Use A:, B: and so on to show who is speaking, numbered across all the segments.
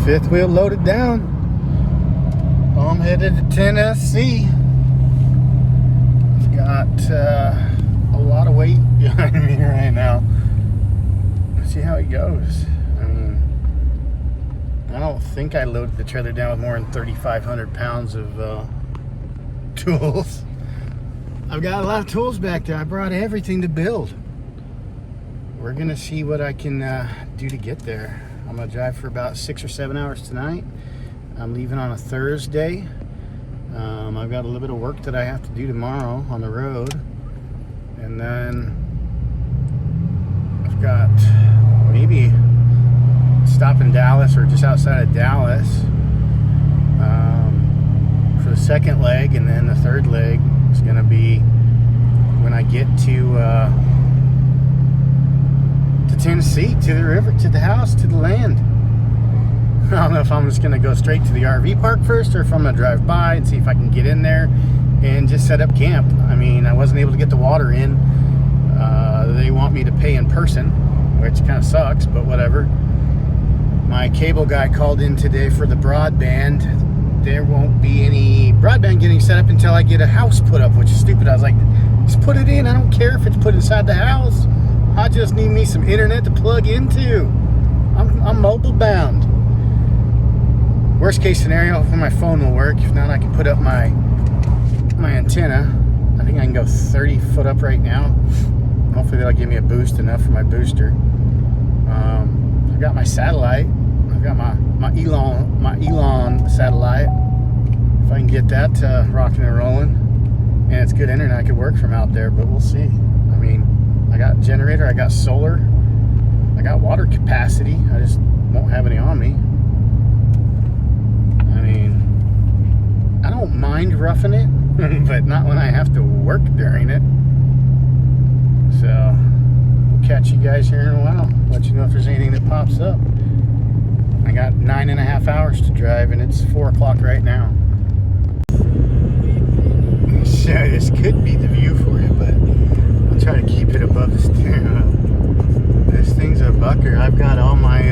A: fifth wheel loaded down. I'm headed to Tennessee. I've got a lot of weight behind me right now. Let's see how it goes. I mean, I don't think I loaded the trailer down with more than 3,500 pounds of tools. I've got a lot of tools back there. I brought everything to build. We're gonna see what I can do to get there. I'm gonna drive for about 6 or 7 hours tonight. I'm leaving on a Thursday. I've got a little bit of work that I have to do tomorrow on the road. And then I've got maybe stop in Dallas or just outside of Dallas for the second leg, and then the third leg is gonna be when I get to Tennessee, to the river, to the house, to the land. I don't know if I'm just gonna go straight to the RV park first, or if I'm gonna drive by and see if I can get in there and just set up camp. I mean, I wasn't able to get the water in. They want me to pay in person, which kind of sucks, but whatever. My cable guy called in today for the broadband. There won't be any broadband getting set up until I get a house put up, which is stupid. I was like, just put it in. I don't care if it's put inside the house. I just need me some internet to plug into. I'm mobile bound. Worst case scenario, hopefully my phone will work. If not, I can put up my antenna. I think I can go 30 foot up right now. Hopefully that'll give me a boost enough for my booster. I've got my satellite. I've got my Elon satellite. If I can get that rocking and rolling, and it's good internet, I could work from out there. But we'll see. I mean, I got generator, I got solar, I got water capacity. I just won't have any on me. I mean, I don't mind roughing it, but not when I have to work during it. So, we'll catch you guys here in a while. Let you know if there's anything that pops up. I got 9.5 hours to drive, and it's 4 o'clock right now. So this could be the view for you, but I'll try to keep it above the steering wheel. This thing's a bucker. I've got all my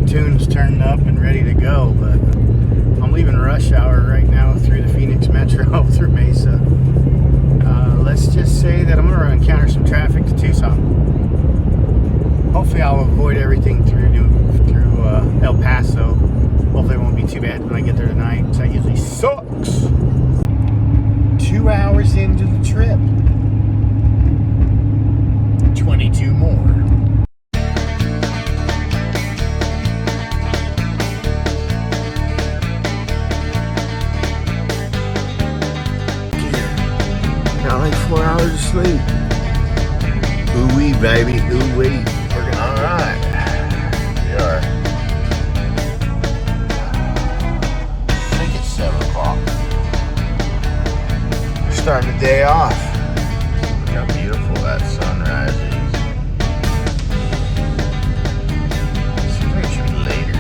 A: tunes turned up and ready to go, but I'm leaving rush hour right now through the Phoenix Metro through Mesa. Let's just say that I'm going to encounter some traffic to Tucson. Hopefully I'll avoid everything through El Paso. Hopefully it won't be too bad when I get there tonight. That usually sucks. 2 hours into the trip. 22 more. Got like 4 hours of sleep. Ooh-wee, baby, ooh-wee. Working all right. We are. I think it's 7 o'clock. We're starting the day off. Look how beautiful that sunrise is. Seems like it should be later.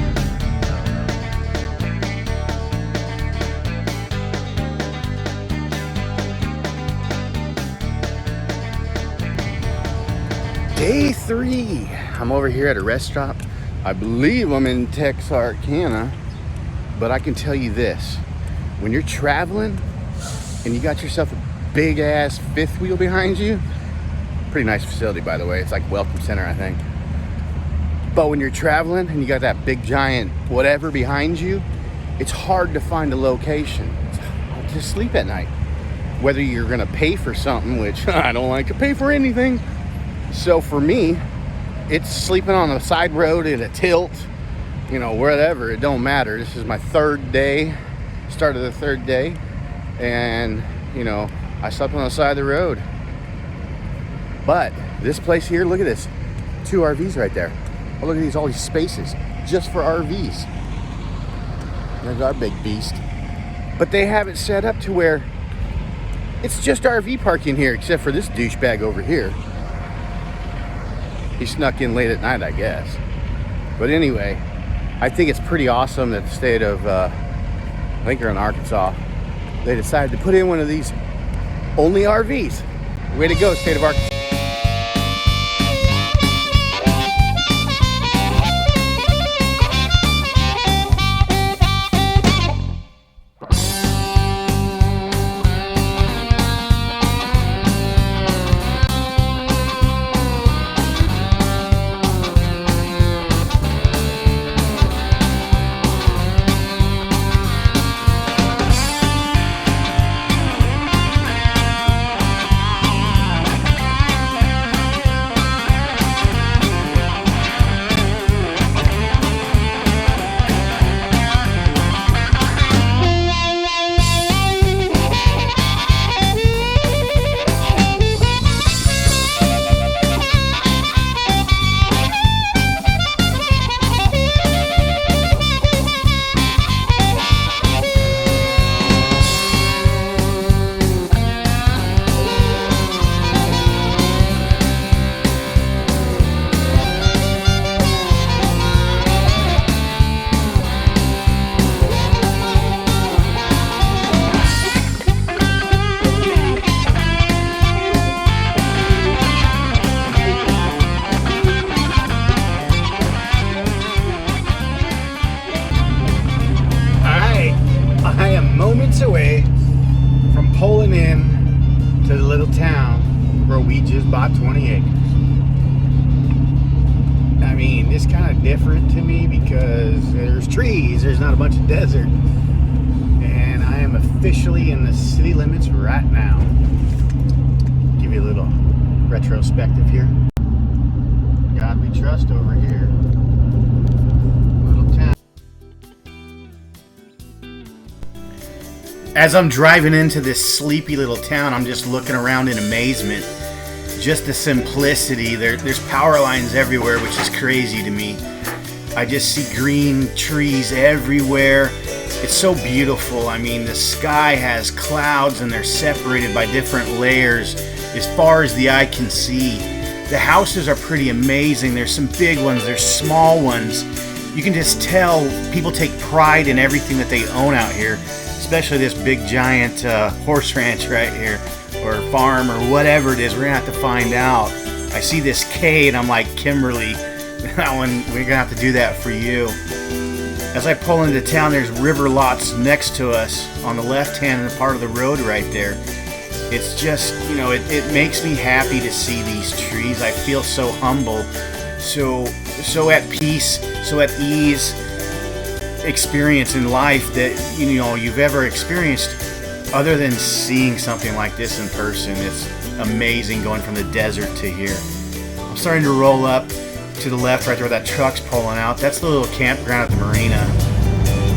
A: Day 3. I'm over here at a restaurant. I believe I'm in Texarkana, but I can tell you this. When you're traveling and you got yourself a big ass fifth wheel behind you, pretty nice facility, by the way. It's like Welcome Center, I think. But when you're traveling and you got that big giant whatever behind you, it's hard to find a location to sleep at night. Whether you're gonna pay for something, which I don't like to pay for anything. So for me, it's sleeping on the side road at a tilt, you know, whatever, it don't matter. This is my third day, start of the third day, and, you know, I slept on the side of the road. But this place here, look at this, 2 RVs right there. Oh, look at all these spaces, just for RVs. There's our big beast. But they have it set up to where it's just RV parking here, except for this douchebag over here. He snuck in late at night, I guess. But anyway, I think it's pretty awesome that the state of, I think they're in Arkansas, they decided to put in one of these only RVs. Way to go, state of Arkansas. different to me because there's trees, there's not a bunch of desert. And I am officially in the city limits right now. Give you a little retrospective here. God we trust over here. Little town. As I'm driving into this sleepy little town, I'm just looking around in amazement. Just the simplicity. There's power lines everywhere, which is crazy to me. I just see green trees everywhere. It's so beautiful. I mean, the sky has clouds and they're separated by different layers as far as the eye can see. The houses are pretty amazing. There's some big ones, there's small ones. You can just tell people take pride in everything that they own out here, especially this big giant horse ranch right here, or farm, or whatever it is. We're gonna have to find out. I see this K and I'm like, Kimberly, that one, we're gonna have to do that for you. As I pull into town, there's river lots next to us on the left hand part of the road right there. It's just, you know, it makes me happy to see these trees. I feel so humble, so at peace, so at ease experience in life that, you know, you've ever experienced. Other than seeing something like this in person, it's amazing going from the desert to here. I'm starting to roll up to the left right there where that truck's pulling out. That's the little campground at the marina.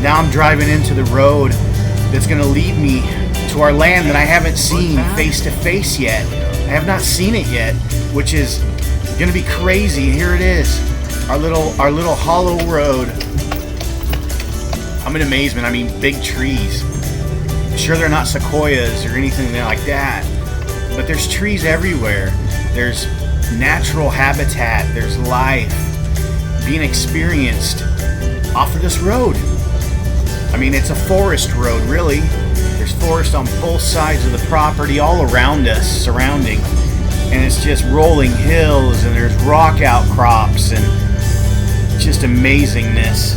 A: Now I'm driving into the road that's going to lead me to our land that I haven't seen face to face yet. I have not seen it yet, which is going to be crazy. Here it is, our little hollow road. I'm in amazement. I mean, big trees. Sure, they're not sequoias or anything like that, but there's trees everywhere. There's natural habitat. There's life being experienced off of this road. I mean, it's a forest road, really. There's forest on both sides of the property, all around us, surrounding, and it's just rolling hills, and there's rock outcrops, and just amazingness.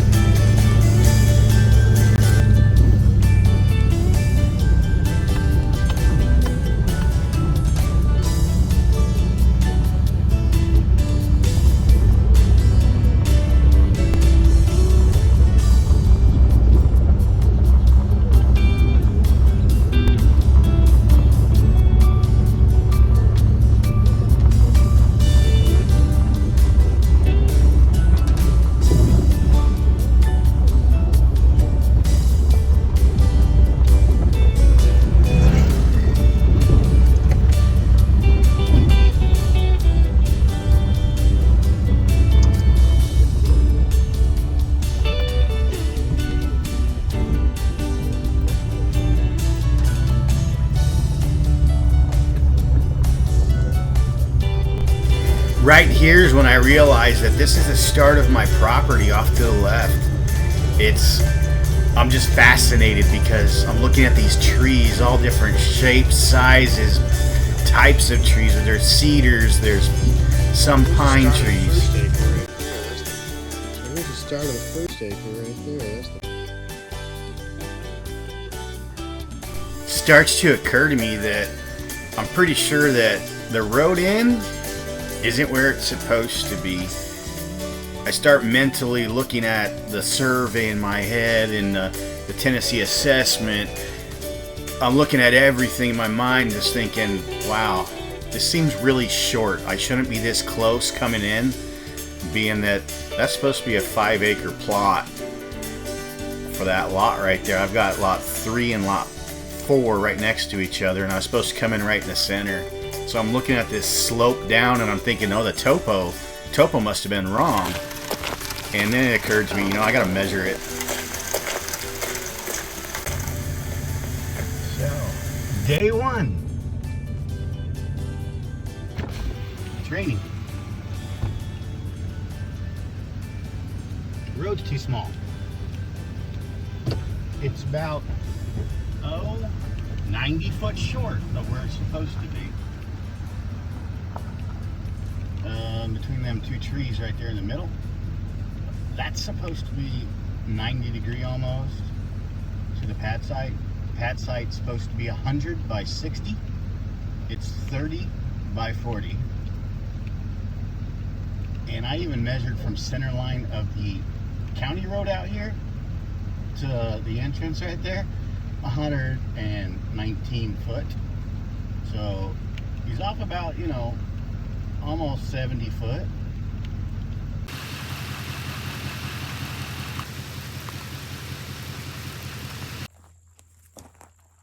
A: Right here's when I realized that this is the start of my property off to the left. I'm just fascinated because I'm looking at these trees, all different shapes, sizes, types of trees. There's cedars, there's some pine trees.
B: Here's the start of the first acre right there.
A: Starts to occur to me that I'm pretty sure that the road in isn't where it's supposed to be. I start mentally looking at the survey in my head and the Tennessee assessment. I'm looking at everything in my mind, just thinking, wow, this seems really short. I shouldn't be this close coming in, being that that's supposed to be a 5-acre plot for that lot right there. I've got lot 3 and lot 4 right next to each other, and I was supposed to come in right in the center. So I'm looking at this slope down and I'm thinking, oh, the topo must have been wrong. And then it occurred to me, you know, I gotta measure it. So, day 1. It's raining. The road's too small. It's about, 90 foot short of where it's supposed to be. Between them 2 trees right there in the middle, that's supposed to be 90 degree almost to the pad site. The pad site's supposed to be 100 by 60. It's 30 by 40. And I even measured from center line of the county road out here to the entrance right there, 119 foot. So he's off about, you know, almost 70 foot.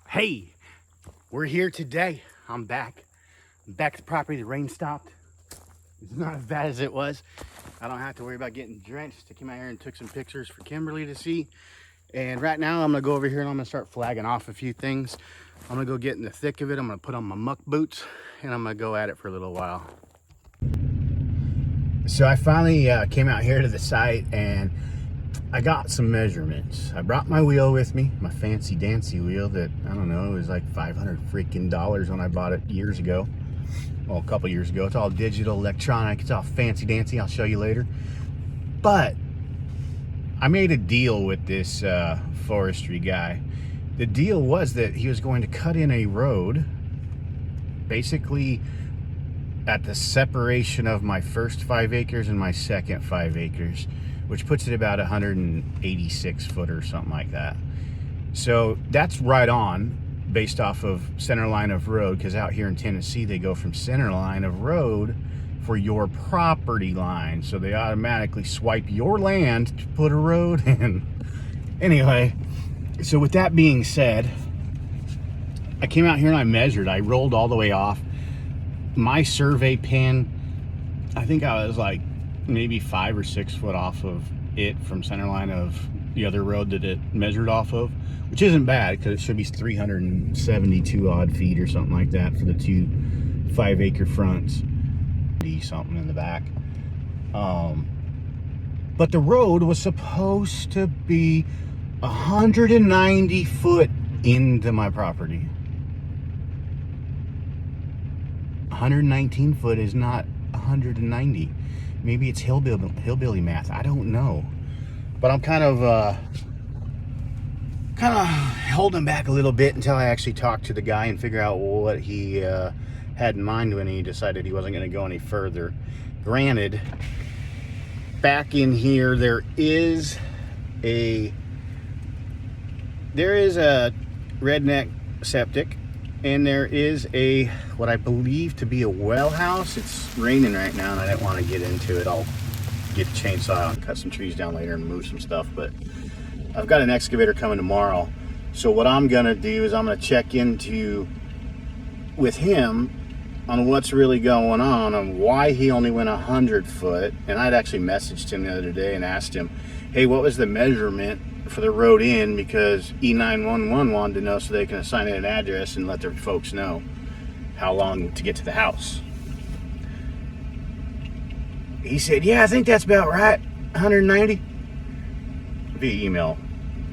A: Hey, we're here today. I'm back. I'm back to the property. The rain stopped. It's not as bad as it was. I don't have to worry about getting drenched. I came out here and took some pictures for Kimberly to see. And right now I'm gonna go over here and I'm gonna start flagging off a few things. I'm gonna go get in the thick of it. I'm gonna put on my muck boots and I'm gonna go at it for a little while. So I finally came out here to the site and I got some measurements. I brought my wheel with me, my fancy dancy wheel that, I don't know, it was like $500 freaking when I bought it years ago. Well, a couple years ago. It's all digital, electronic, it's all fancy dancy. I'll show you later. But I made a deal with this forestry guy. The deal was that he was going to cut in a road basically at the separation of my first 5 acres and my second 5 acres, which puts it about 186 foot or something like that. So that's right on based off of center line of road, because out here in Tennessee they go from center line of road for your property line, so they automatically swipe your land to put a road in. Anyway, so with that being said, I came out here and I measured. I rolled all the way off my survey pin. I think I was like maybe 5 or 6 foot off of it from center line of the other road that it measured off of, which isn't bad because it should be 372 odd feet or something like that for the 2 5 acre fronts, something in the back. But the road was supposed to be 190 foot into my property. 119 foot is not 190. Maybe it's hillbilly math. I don't know. But I'm kind of holding back a little bit until I actually talk to the guy and figure out what he had in mind when he decided he wasn't going to go any further. Granted, back in here there is a redneck septic, and there is a what I believe to be a well house. It's raining right now and I didn't want to get into it. I'll get a chainsaw and cut some trees down later and move some stuff, but I've got an excavator coming tomorrow. So what I'm gonna do is I'm gonna check into with him on what's really going on why he only went 100 foot. And I'd actually messaged him the other day and asked him, hey, what was the measurement for the road in, because E911 wanted to know so they can assign it an address and let their folks know how long to get to the house. He said, yeah, I think that's about right, 190 via email,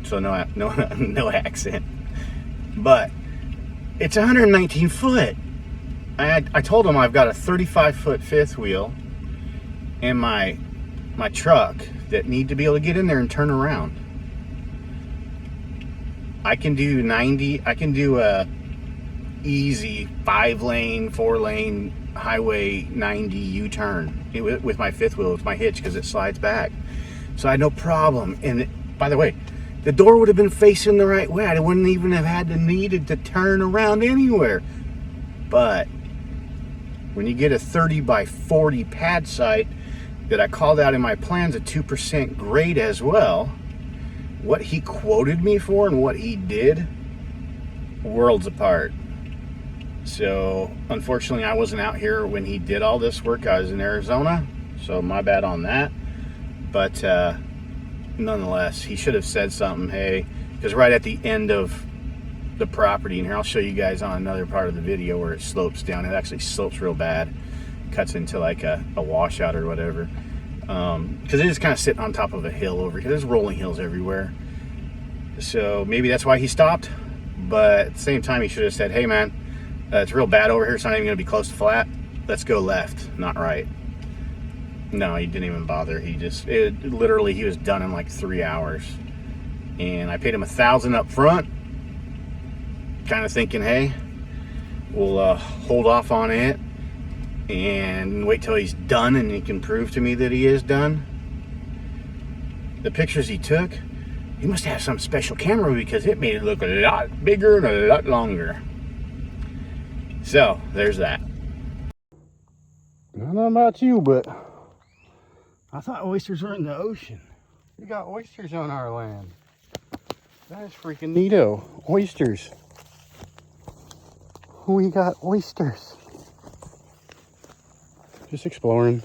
A: so no accent, but it's 119 foot. I told him I've got a 35 foot fifth wheel and my truck that need to be able to get in there and turn around. I can do 90. I can do a easy 5-lane, 4-lane highway 90 U-turn with my fifth wheel with my hitch because it slides back. So I had no problem. And by the way, the door would have been facing the right way. I wouldn't even have had needed to turn around anywhere. But when you get a 30 by 40 pad site that I called out in my plans, a 2% grade as well, what he quoted me for and what he did, worlds apart. So unfortunately I wasn't out here when he did all this work. I was in Arizona, so my bad on that. But nonetheless, he should have said something, hey, because right at the end of the property, and here I'll show you guys on another part of the video where it slopes down. It actually slopes real bad, cuts into like a washout or whatever, because it is kind of sitting on top of a hill over here. There's rolling hills everywhere, so maybe that's why he stopped. But at the same time, he should have said, hey man, it's real bad over here, it's not even going to be close to flat, let's go left, not right. No, he didn't even bother. He just literally he was done in like 3 hours, and I paid him $1,000 up front, kind of thinking, hey, we'll hold off on it and wait till he's done and he can prove to me that he is done. The pictures he took, he must have some special camera because it made it look a lot bigger and a lot longer. So, there's that. I don't know about you, but I thought oysters were in the ocean. We got oysters on our land. That is freaking neato. Oysters. We got oysters. Just exploring.